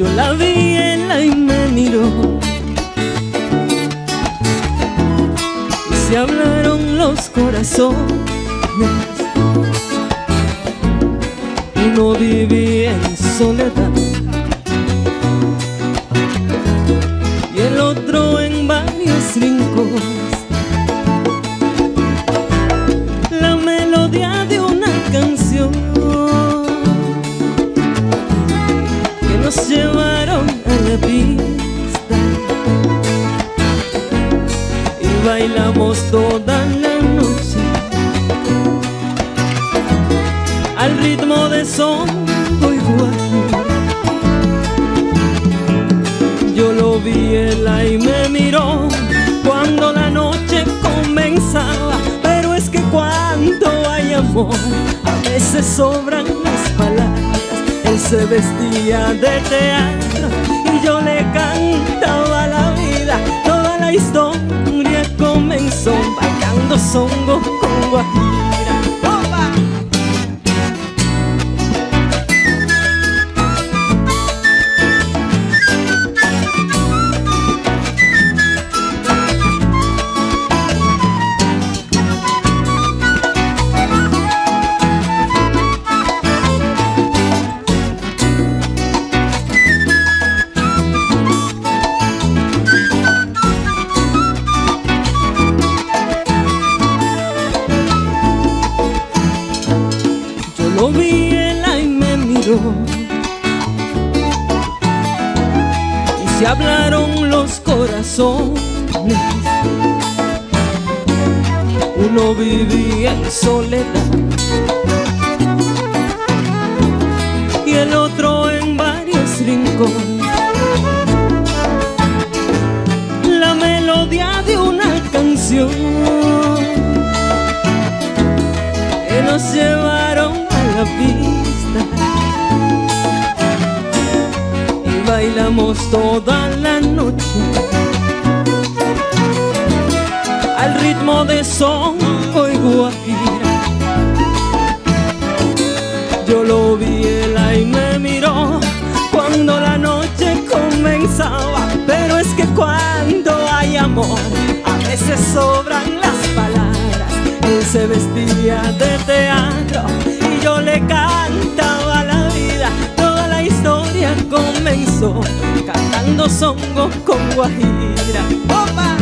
Yo la vi ella y me miró, y se hablaron los corazones. Uno vivía en soledad y el otro en varios rincones. La melodía de una canción que nos llevaron a la pista y bailamos toda la noche al ritmo de son y guajira. Yo lo vi él y me miró cuando la noche comenzaba, pero es que cuando hay amor a veces sobran las palabras. Él se vestía de teatro y yo le cantaba la vida. Toda la historia comenzó bailando songo con guajira. ¡Opa! Lo vi ella y me miró, y se hablaron los corazones. Uno vivía en soledad y el otro en varios rincones. La melodía de una canción que nos llevaron la pista y bailamos toda la noche al ritmo de son y guajira. Yo lo vi él y me miró cuando la noche comenzaba, pero es que cuando hay amor a veces sobran las palabras. Él se vestía de teatro y yo le cantaba la vida. Toda la historia comenzó cantando songo con guajira. ¡Opa!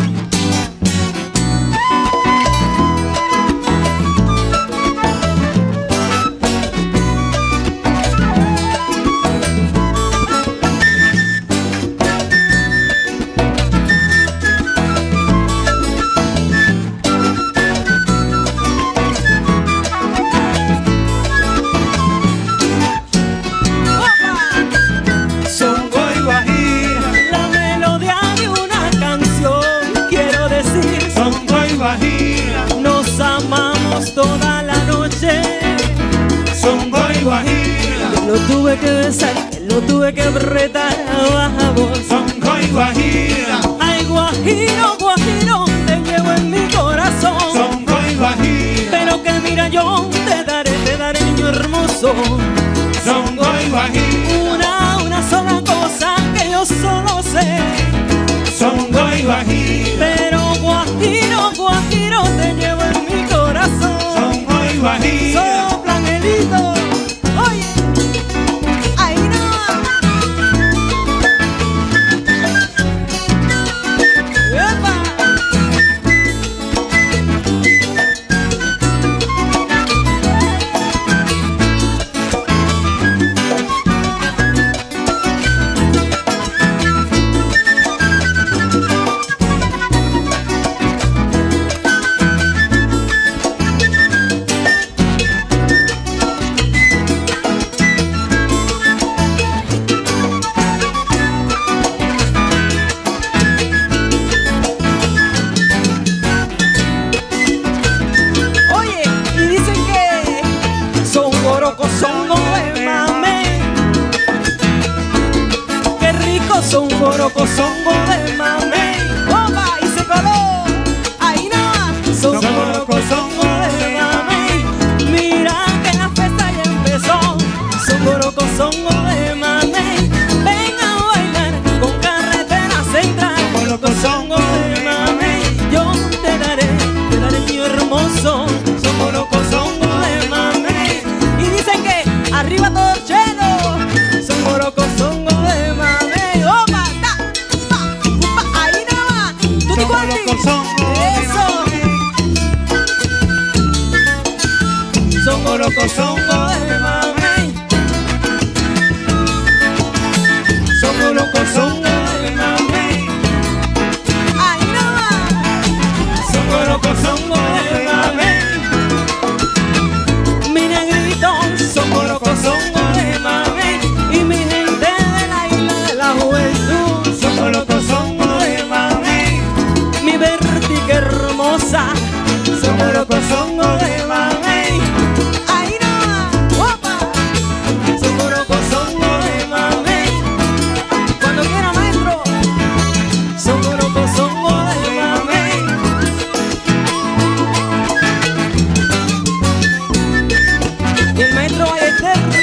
Nos amamos toda la noche, songo y guajira. Lo tuve que besar, lo tuve que apretar a baja voz. Songo y guajira. Ay, guajiro, guajiro, te llevo en mi corazón. Songo y guajira. Pero que mira, yo te daré niño hermoso. Songo y guajira. Una sola cosa que yo solo sé. Songo y guajira. Pero guajiro, guajiro, te llevo en mi corazón. Songo y guajira. Sopla, Angelito. Oye, ahí no. ¡Epa! Son coroco, songo de mamey, bomba y se coló, ahí no. Son coroco, songo de mamey, mira que la fiesta ya empezó. Son coroco, songo de mamey, venga Arriba todo chelo. Songoroco, songo de mame. Opa, ta, pa, upa, ahí nomás. Tutti quanti. Eso. Songoroco, songo de mame. Songoroco, songo de mame. Ahí nomás. Songoroco, songo de mame. Mi negrito, songoroco, songo de mame. Y mi gente de la isla de la juventud, Songoroco, songo de mame. mi Vertica hermosa, songoroco, songo de mame. Ahí nomás, opa, songoroco, songo de mame. Cuando quiera maestro, songoroco, songo de mame. Y el maestro Ballester